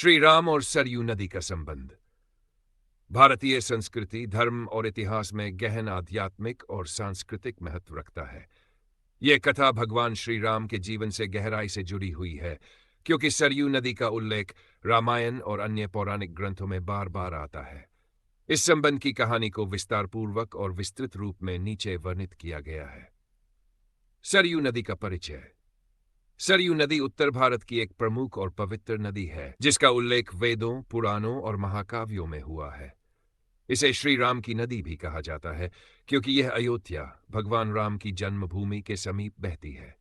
श्री राम और सरयू नदी का संबंध भारतीय संस्कृति, धर्म और इतिहास में गहन आध्यात्मिक और सांस्कृतिक महत्व रखता है। यह कथा भगवान श्री राम के जीवन से गहराई से जुड़ी हुई है, क्योंकि सरयू नदी का उल्लेख रामायण और अन्य पौराणिक ग्रंथों में बार बार आता है। इस संबंध की कहानी को विस्तारपूर्वक और विस्तृत रूप में नीचे वर्णित किया गया है। सरयू नदी का परिचय। सरयू नदी उत्तर भारत की एक प्रमुख और पवित्र नदी है, जिसका उल्लेख वेदों, पुराणों और महाकाव्यों में हुआ है। इसे श्री राम की नदी भी कहा जाता है, क्योंकि यह अयोध्या, भगवान राम की जन्मभूमि के समीप बहती है।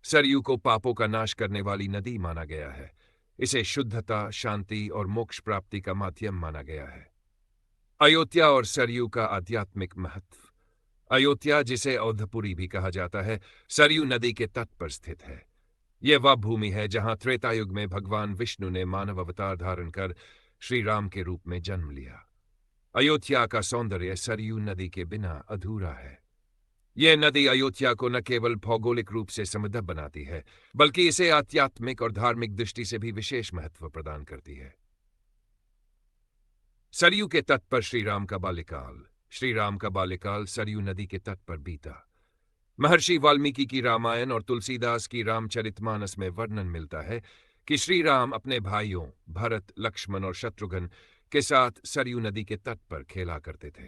सरयू को पापों का नाश करने वाली नदी माना गया है। इसे शुद्धता, शांति और मोक्ष प्राप्ति का माध्यम माना गया है। अयोध्या और सरयू का आध्यात्मिक महत्व। अयोध्या, जिसे औधपुरी भी कहा जाता है, सरयू नदी के तट पर स्थित है। यह वह भूमि है जहां त्रेतायुग में भगवान विष्णु ने मानव अवतार धारण कर श्री राम के रूप में जन्म लिया। अयोध्या का सौंदर्य सरयू नदी के बिना अधूरा है। यह नदी अयोध्या को न केवल भौगोलिक रूप से समृद्ध बनाती है, बल्कि इसे आध्यात्मिक और धार्मिक दृष्टि से भी विशेष महत्व प्रदान करती है। सरयू के तट पर श्री राम का बाल्यकाल। श्री राम का बाल्यकाल सरयू नदी के तट पर बीता। महर्षि वाल्मीकि की रामायण और तुलसीदास की रामचरितमानस में वर्णन मिलता है कि श्री राम अपने भाइयों भरत, लक्ष्मण और शत्रुघ्न के साथ सरयू नदी के तट पर खेला करते थे।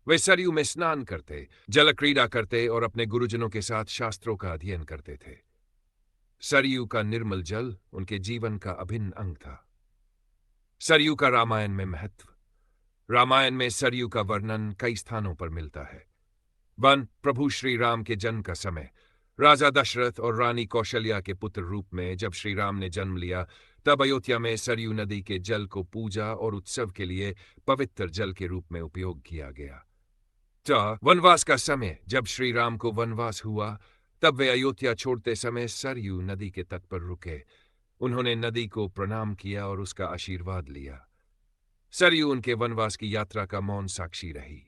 वे सरयू में स्नान करते, जल क्रीड़ा करते और अपने गुरुजनों के साथ शास्त्रों का अध्ययन करते थे। सरयू का निर्मल जल उनके जीवन का अभिन्न अंग था। सरयू का रामायण में महत्व। रामायण में सरयू का वर्णन कई स्थानों पर मिलता है। वन, प्रभु श्री राम के जन्म का समय। राजा दशरथ और रानी कौशल्या के पुत्र रूप में जब श्री राम ने जन्म लिया, तब अयोध्या में सरयू नदी के जल को पूजा और उत्सव के लिए पवित्र जल के रूप में उपयोग किया गया। वनवास का समय। जब श्री राम को वनवास हुआ, तब वे अयोध्या छोड़ते समय सरयू नदी के तट पर रुके। उन्होंने नदी को प्रणाम किया और उसका आशीर्वाद लिया। सरयू उनके वनवास की यात्रा का मौन साक्षी रही।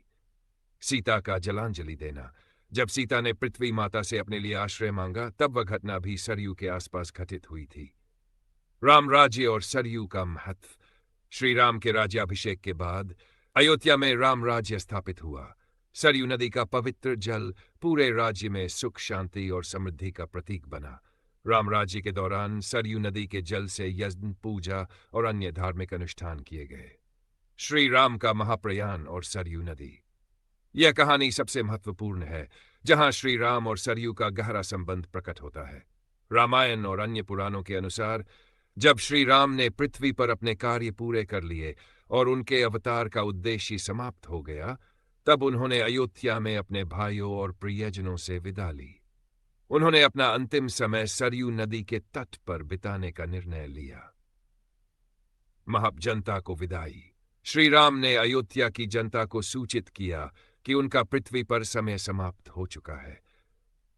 सीता का जलांजलि देना। जब सीता ने पृथ्वी माता से अपने लिए आश्रय मांगा, तब वह घटना भी सरयू के आसपास घटित हुई थी। राम राज्य और सरयू का महत्व। श्री राम के राज्याभिषेक के बाद अयोध्या में राम राज्य स्थापित हुआ। सरयू नदी का पवित्र जल पूरे राज्य में सुख, शांति और समृद्धि का प्रतीक बना। राम राज्य के दौरान सरयू नदी के जल से यज्ञ, पूजा और अन्य धार्मिक अनुष्ठान किए गए। श्री राम का महाप्रयाण और सरयू नदी। यह कहानी सबसे महत्वपूर्ण है, जहां श्री राम और सरयू का गहरा संबंध प्रकट होता है। रामायण और अन्य पुराणों के अनुसार, जब श्री राम ने पृथ्वी पर अपने कार्य पूरे कर लिए और उनके अवतार का उद्देश्य समाप्त हो गया, तब उन्होंने अयोध्या में अपने भाइयों और प्रियजनों से विदा ली। उन्होंने अपना अंतिम समय सरयू नदी के तट पर बिताने का निर्णय लिया। महब जनता को विदाई। श्री राम ने अयोध्या की जनता को सूचित किया कि उनका पृथ्वी पर समय समाप्त हो चुका है।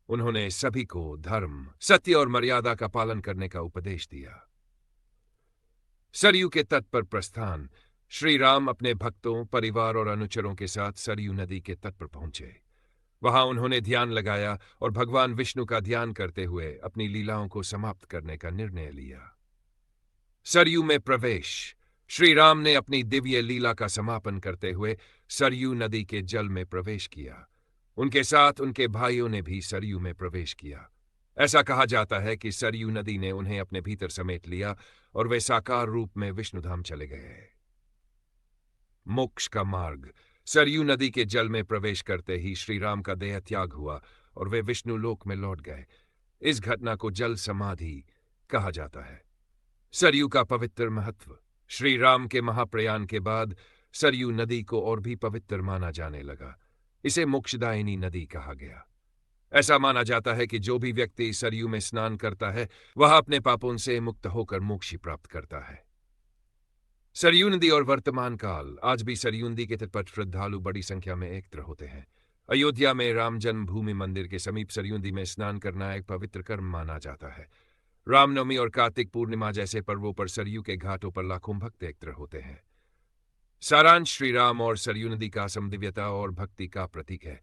उन्होंने सभी को धर्म, सत्य और मर्यादा का पालन करने का उपदेश दिया। सरयू के तट पर प्रस्थान। श्री राम अपने भक्तों, परिवार और अनुचरों के साथ सरयू नदी के तट पर पहुंचे। वहां उन्होंने ध्यान लगाया और भगवान विष्णु का ध्यान करते हुए अपनी लीलाओं को समाप्त करने का निर्णय लिया। सरयू में प्रवेश। श्री राम ने अपनी दिव्य लीला का समापन करते हुए सरयू नदी के जल में प्रवेश किया। उनके साथ उनके भाइयों ने भी सरयू में प्रवेश किया। ऐसा कहा जाता है कि सरयू नदी ने उन्हें अपने भीतर समेट लिया और वे साकार रूप में विष्णुधाम चले गए। मोक्ष का मार्ग। सरयू नदी के जल में प्रवेश करते ही श्री राम का देह त्याग हुआ और वे विष्णु लोक में लौट गए। इस घटना को जल समाधि कहा जाता है। सरयू का पवित्र महत्व। श्री राम के महाप्रयाण के बाद सरयू नदी को और भी पवित्र माना जाने लगा। इसे मोक्षदायिनी नदी कहा गया। ऐसा माना जाता है कि जो भी व्यक्ति सरयू में स्नान करता है, वह अपने पापों से मुक्त होकर मोक्ष प्राप्त करता है। सरयू नदी और वर्तमान काल। आज भी सरयू नदी के तट पर श्रद्धालु बड़ी संख्या में एकत्र होते हैं। अयोध्या में राम जन्मभूमि मंदिर के समीप सरयू नदी में स्नान करना एक पवित्र कर्म माना जाता है। रामनवमी और कार्तिक पूर्णिमा जैसे पर्वों पर सरयू के घाटों पर लाखों भक्त एकत्र होते हैं। सारांश। श्री राम और सरयू नदी का समदिव्यता और भक्ति का प्रतीक है।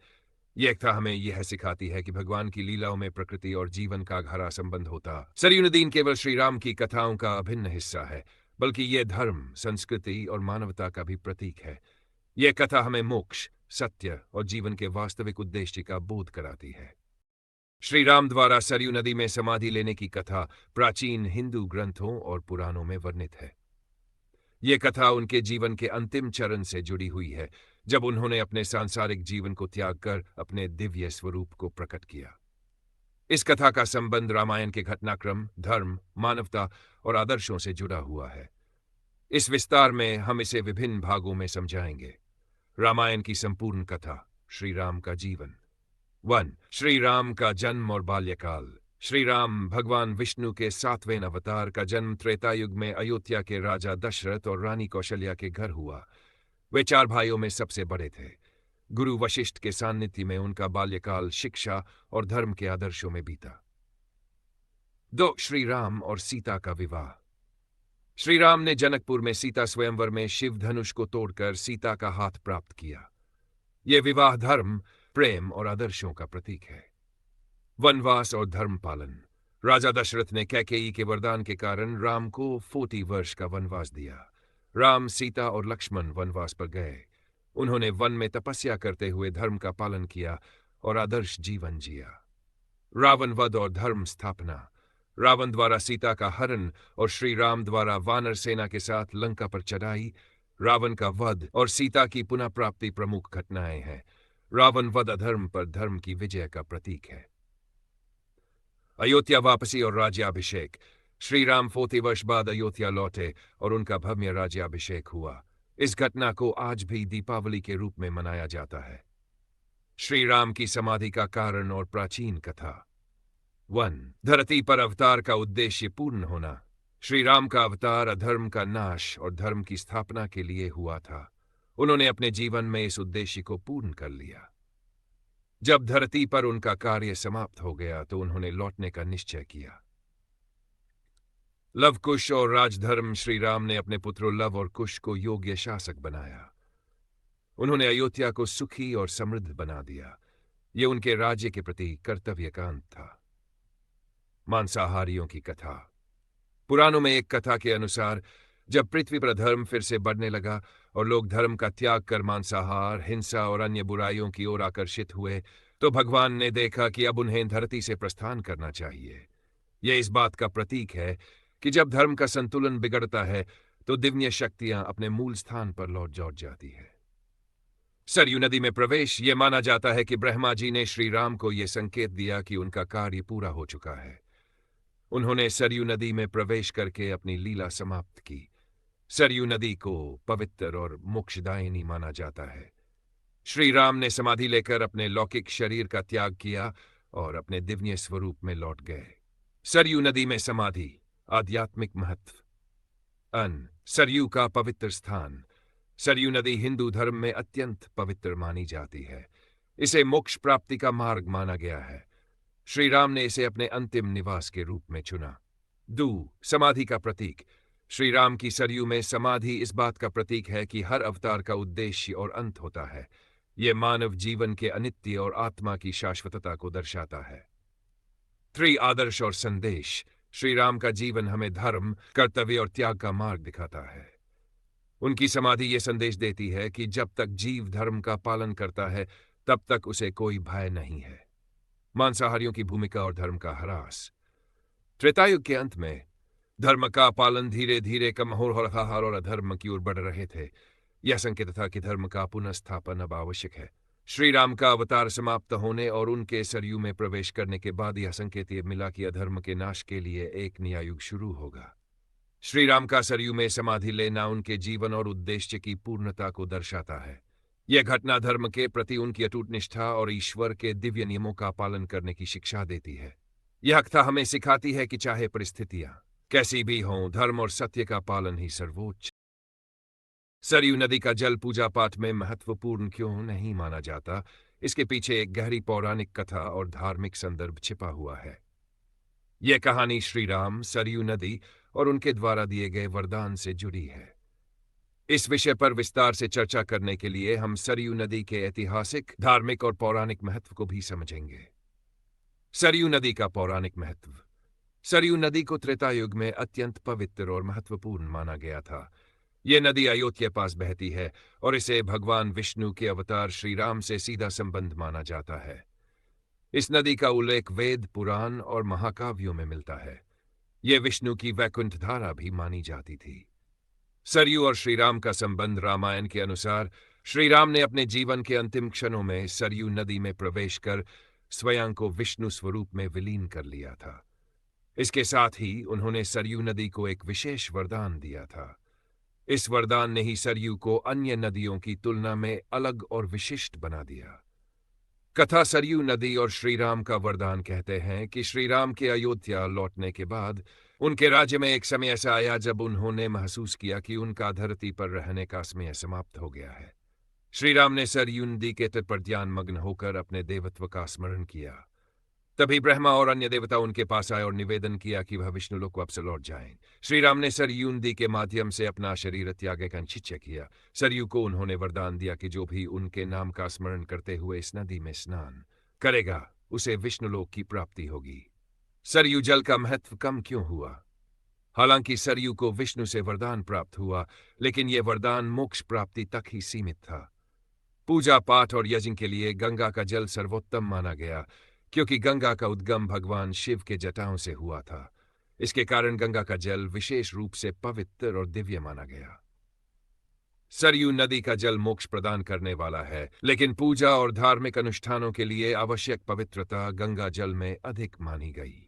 यह कथा हमें यह सिखाती है कि भगवान की लीलाओं में प्रकृति और जीवन का गहरा संबंध होता। सरयू नदी केवल श्री राम की कथाओं का अभिन्न हिस्सा है, बल्कि ये धर्म, संस्कृति और मानवता का भी प्रतीक है। यह कथा हमें मोक्ष, सत्य और जीवन के वास्तविक उद्देश्य का बोध कराती है। श्री राम द्वारा सरयू नदी में समाधि लेने की कथा प्राचीन हिंदू ग्रंथों और पुराणों में वर्णित है। ये कथा उनके जीवन के अंतिम चरण से जुड़ी हुई है, जब उन्होंने अपने सांसारिक जीवन को त्याग कर अपने दिव्य स्वरूप को प्रकट किया। इस कथा का संबंध रामायण के घटनाक्रम, धर्म, मानवता और आदर्शों से जुड़ा हुआ है। इस विस्तार में हम इसे विभिन्न भागों में समझाएंगे। रामायण की संपूर्ण कथा, श्री राम का जीवन। 1. श्री राम का जन्म और बाल्यकाल। श्री राम भगवान विष्णु के 7वें अवतार का जन्म त्रेता युग में अयोध्या के राजा दशरथ और रानी कौशल्या के घर हुआ। वे 4 भाइयों में सबसे बड़े थे। गुरु वशिष्ठ के सान्निध्य में उनका बाल्यकाल शिक्षा और धर्म के आदर्शों में बीता। 2. श्री राम और सीता का विवाह। श्री राम ने जनकपुर में सीता स्वयंवर में शिव धनुष को तोड़कर सीता का हाथ प्राप्त किया। यह विवाह धर्म, प्रेम और आदर्शों का प्रतीक है। वनवास और धर्म पालन। राजा दशरथ ने कैकेयी के वरदान के कारण राम को 40 वर्ष का वनवास दिया। राम, सीता और लक्ष्मण वनवास पर गए। उन्होंने वन में तपस्या करते हुए धर्म का पालन किया और आदर्श जीवन जिया। रावण वध और धर्म स्थापना। रावण द्वारा सीता का हरण और श्री राम द्वारा वानर सेना के साथ लंका पर चढ़ाई, रावण का वध और सीता की पुनः प्राप्ति प्रमुख घटनाएं हैं। रावण वध अधर्म पर धर्म की विजय का प्रतीक है। अयोध्या वापसी और राज्याभिषेक। श्री राम 40 वर्ष बाद अयोध्या लौटे और उनका भव्य राज्याभिषेक हुआ। इस घटना को आज भी दीपावली के रूप में मनाया जाता है। श्री राम की समाधि का कारण और प्राचीन कथा। 1. धरती पर अवतार का उद्देश्य पूर्ण होना। श्री राम का अवतार अधर्म का नाश और धर्म की स्थापना के लिए हुआ था। उन्होंने अपने जीवन में इस उद्देश्य को पूर्ण कर लिया। जब धरती पर उनका कार्य समाप्त हो गया तो उन्होंने लौटने का निश्चय किया। लव कुश और राजधर्म। श्री राम ने अपने पुत्रों लव और कुश को योग्य शासक बनाया। उन्होंने अयोध्या को सुखी और समृद्ध बना दिया। ये उनके राज्य के प्रति कर्तव्य का अंत था। मांसाहारियों की कथा। पुराणों में एक कथा के अनुसार जब पृथ्वी पर धर्म फिर से बढ़ने लगा और लोग धर्म का त्याग कर मांसाहार, हिंसा और अन्य बुराइयों की ओर आकर्षित हुए, तो भगवान ने देखा कि अब उन्हें धरती से प्रस्थान करना चाहिए। यह इस बात का प्रतीक है कि जब धर्म का संतुलन बिगड़ता है तो दिव्य शक्तियां अपने मूल स्थान पर लौट जाती है। सरयू नदी में प्रवेश। यह माना जाता है कि ब्रह्मा जी ने श्री राम को यह संकेत दिया कि उनका कार्य पूरा हो चुका है। उन्होंने सरयू नदी में प्रवेश करके अपनी लीला समाप्त की। सरयू नदी को पवित्र और मोक्षदायिनी माना जाता है। श्री राम ने समाधि लेकर अपने लौकिक शरीर का त्याग किया और अपने दिव्य स्वरूप में लौट गए। सरयू नदी में समाधि। आध्यात्मिक महत्व। सरयू का पवित्र स्थान। सरयू नदी हिंदू धर्म में अत्यंत पवित्र मानी जाती है। इसे मोक्ष प्राप्ति का मार्ग माना गया है। श्री राम ने इसे अपने अंतिम निवास के रूप में चुना। 2. समाधि का प्रतीक। श्री राम की सरयू में समाधि इस बात का प्रतीक है कि हर अवतार का उद्देश्य और अंत होता है। यह मानव जीवन के अनित्य और आत्मा की शाश्वतता को दर्शाता है। 3. आदर्श और संदेश। श्री राम का जीवन हमें धर्म, कर्तव्य और त्याग का मार्ग दिखाता है। उनकी समाधि ये संदेश देती है कि जब तक जीव धर्म का पालन करता है तब तक उसे कोई भय नहीं है। मांसाहारियों की भूमिका और धर्म का ह्रास। त्रेतायुग के अंत में धर्म का पालन धीरे धीरे कम हो रहा और अधर्म की ओर बढ़ रहे थे। यह संकेत था कि धर्म का पुनर्स्थापन अब आवश्यक है। श्री राम का अवतार समाप्त होने और उनके सरयू में प्रवेश करने के बाद यह संकेत मिला कि अधर्म के नाश के लिए एक नया युग शुरू होगा। श्री राम का सरयू में समाधि लेना उनके जीवन और उद्देश्य की पूर्णता को दर्शाता है। यह घटना धर्म के प्रति उनकी अटूट निष्ठा और ईश्वर के दिव्य नियमों का पालन करने की शिक्षा देती है। यह कथा हमें सिखाती है कि चाहे परिस्थितियां कैसी भी हों, धर्म और सत्य का पालन ही सर्वोच्च। सरयू नदी का जल पूजा पाठ में महत्वपूर्ण क्यों नहीं माना जाता, इसके पीछे एक गहरी पौराणिक कथा और धार्मिक संदर्भ छिपा हुआ है। यह कहानी श्री राम, सरयू नदी और उनके द्वारा दिए गए वरदान से जुड़ी है। इस विषय पर विस्तार से चर्चा करने के लिए हम सरयू नदी के ऐतिहासिक, धार्मिक और पौराणिक महत्व को भी समझेंगे। सरयू नदी का पौराणिक महत्व। सरयू नदी को त्रेता युग में अत्यंत पवित्र और महत्वपूर्ण माना गया था। ये नदी अयोध्या के पास बहती है और इसे भगवान विष्णु के अवतार श्री राम से सीधा संबंध माना जाता है। इस नदी का उल्लेख वेद, पुराण और महाकाव्यों में मिलता है। ये विष्णु की वैकुंठ धारा भी मानी जाती थी। सरयू और श्री राम का संबंध रामायण के अनुसार श्री राम ने अपने जीवन के अंतिम क्षणों में सरयू नदी में प्रवेश कर स्वयं को विष्णु स्वरूप में विलीन कर लिया था। इसके साथ ही उन्होंने सरयू नदी को एक विशेष वरदान दिया था। इस वरदान ने ही सरयू को अन्य नदियों की तुलना में अलग और विशिष्ट बना दिया। कथा सरयू नदी और श्री राम का वरदान कहते हैं कि श्री राम के अयोध्या लौटने के बाद उनके राज्य में एक समय ऐसा आया जब उन्होंने महसूस किया कि उनका धरती पर रहने का समय समाप्त हो गया है। श्री राम ने सरयू नदी के तट पर ध्यान मग्न होकर अपने देवत्व का स्मरण किया। तभी ब्रह्मा और अन्य देवता उनके पास आए और निवेदन किया कि वह विष्णुलोक वापस लौट जाएं। श्री राम ने सरयू नदी के माध्यम से अपना शरीर त्याग का निश्चय किया। सरयू को उन्होंने वरदान दिया कि जो भी उनके नाम का स्मरण करते हुए इस नदी में स्नान करेगा उसे विष्णुलोक की प्राप्ति होगी। सरयू जल का महत्व कम क्यों हुआ? हालांकि सरयू को विष्णु से वरदान प्राप्त हुआ, लेकिन यह वरदान मोक्ष प्राप्ति तक ही सीमित था। पूजा पाठ और यज्ञ के लिए गंगा का जल सर्वोत्तम माना गया, क्योंकि गंगा का उद्गम भगवान शिव के जटाओं से हुआ था। इसके कारण गंगा का जल विशेष रूप से पवित्र और दिव्य माना गया। सरयू नदी का जल मोक्ष प्रदान करने वाला है, लेकिन पूजा और धार्मिक अनुष्ठानों के लिए आवश्यक पवित्रता गंगा जल में अधिक मानी गई।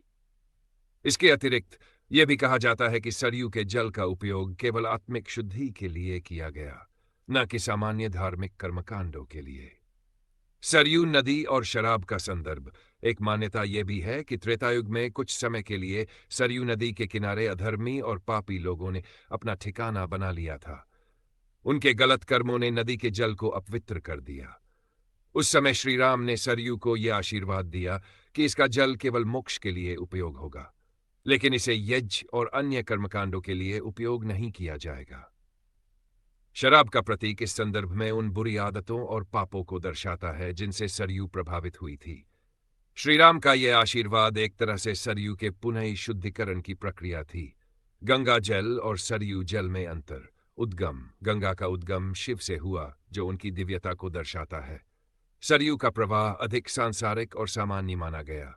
इसके अतिरिक्त यह भी कहा जाता है कि सरयू के जल का उपयोग केवल आत्मिक शुद्धि के लिए किया गया, न कि सामान्य धार्मिक कर्मकांडों के लिए। सरयू नदी और शराब का संदर्भ। एक मान्यता यह भी है कि त्रेतायुग में कुछ समय के लिए सरयू नदी के किनारे अधर्मी और पापी लोगों ने अपना ठिकाना बना लिया था। उनके गलत कर्मों ने नदी के जल को अपवित्र कर दिया। उस समय श्री राम ने सरयू को यह आशीर्वाद दिया कि इसका जल केवल मोक्ष के लिए उपयोग होगा, लेकिन इसे यज्ञ और अन्य कर्मकांडों के लिए उपयोग नहीं किया जाएगा। शराब का प्रतीक इस संदर्भ में उन बुरी आदतों और पापों को दर्शाता है जिनसे सरयू प्रभावित हुई थी। श्री राम का यह आशीर्वाद एक तरह से सरयू के पुनः शुद्धिकरण की प्रक्रिया थी। गंगा जल और सरयू जल में अंतर। उद्गम। गंगा का उद्गम शिव से हुआ, जो उनकी दिव्यता को दर्शाता है। सरयू का प्रवाह अधिक सांसारिक और सामान्य माना गया।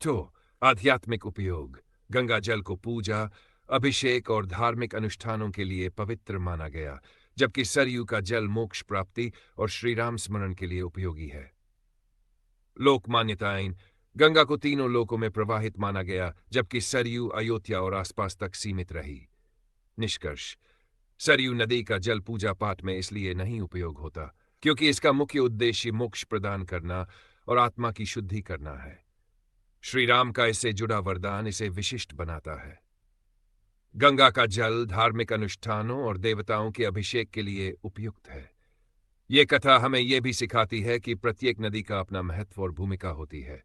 तो आध्यात्मिक उपयोग। गंगा जल को पूजा, अभिषेक और धार्मिक अनुष्ठानों के लिए पवित्र माना गया, जबकि सरयू का जल मोक्ष प्राप्ति और श्री राम स्मरण के लिए उपयोगी है। लोक मान्यताएं। गंगा को तीनों लोकों में प्रवाहित माना गया, जबकि सरयू अयोध्या और आसपास तक सीमित रही। निष्कर्ष। सरयू नदी का जल पूजा पाठ में इसलिए नहीं उपयोग होता क्योंकि इसका मुख्य उद्देश्य मोक्ष प्रदान करना और आत्मा की शुद्धि करना है। श्री राम का इससे जुड़ा वरदान इसे विशिष्ट बनाता है। गंगा का जल धार्मिक अनुष्ठानों और देवताओं के अभिषेक के लिए उपयुक्त है। ये कथा हमें यह भी सिखाती है कि प्रत्येक नदी का अपना महत्व और भूमिका होती है।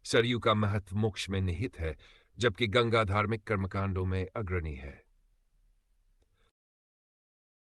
सरयू का महत्व मोक्ष में निहित है, जबकि गंगा धार्मिक कर्मकांडों में अग्रणी है।